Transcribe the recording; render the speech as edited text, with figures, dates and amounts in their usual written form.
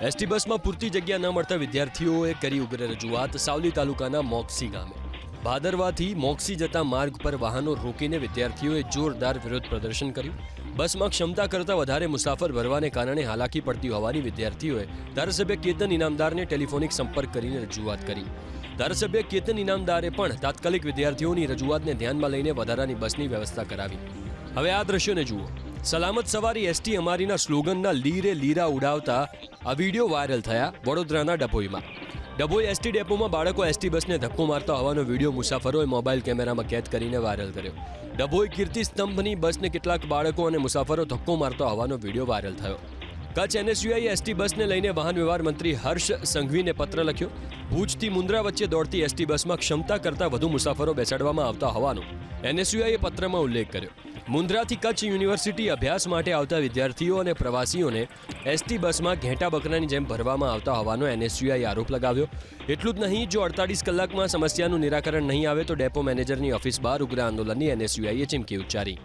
ST બસમાં પૂરતી જગ્યા ન મળતા વિદ્યાર્થીઓએ કરી ઉગ્ર રજૂઆત સાવલી તાલુકાના મોક્ષી ગામે ભાદરવાથી મોક્ષી જતા માર્ગ પર વાહનો રોકીને વિદ્યાર્થીઓએ જોરદાર વિરોધ પ્રદર્શન કર્યું. બસમાં ક્ષમતા કરતાં વધારે મુસાફર ભરવાને કારણે હાલાકી પડતી હોવાની વિદ્યાર્થીઓએ ધારાસભ્ય કેતન ઇનામદારને ટેલિફોનિક સંપર્ક કરીને રજૂઆત કરી. ધારાસભ્ય કેતન ઇનામદારે પણ તાત્કાલિક વિદ્યાર્થીઓની રજૂઆતને ધ્યાનમાં લઈને વધારાની બસની વ્યવસ્થા કરાવી. હવે આ દ્રશ્યોને જુઓ. સલામત સવારી એસટી અમારીના સ્લોગનના લીરે લીરા ઉડાવતા આ વિડીયો વાયરલ થયા વડોદરાના ડભોઈમાં. ડભોઈ એસટી ડેપોમાં બાળકો એસટી બસને ધક્કો મારતા હોવાનો વિડીયો મુસાફરોએ મોબાઈલ કેમેરામાં કેદ કરીને વાયરલ કર્યો. ડભોઈ કીર્તિ સ્તંભની બસને કેટલાક બાળકો અને મુસાફરો ધક્કો મારતા હોવાનો વિડીયો વાયરલ થયો. કચ્છ એનએસયુઆઈ એસટી બસને લઈને વાહન વ્યવહાર મંત્રી હર્ષ સંઘવીને પત્ર લખ્યો. ભુજથી મુન્દ્રા વચ્ચે દોડતી એસટી બસમાં ક્ષમતા કરતાં વધુ મુસાફરો બેસાડવામાં આવતા હોવાનો એનએસયુઆઈએ પત્રમાં ઉલ્લેખ કર્યો. મુન્દ્રાથી કચ્છ યુનિવર્સિટી અભ્યાસ માટે આવતા વિદ્યાર્થીઓ અને પ્રવાસીઓને એસટી બસમાં ઘેંટા બકરાની જેમ ભરવામાં આવતા હોવાનો એનએસયુઆઈએ આરોપ લગાવ્યો. એટલું જ નહીં, જો 48 કલાકમાં સમસ્યાનું નિરાકરણ નહીં આવે તો ડેપો મેનેજરની ઓફિસ બહાર ઉગ્ર આંદોલનની એનએસયુઆઈએ ચીમકી ઉચ્ચારી.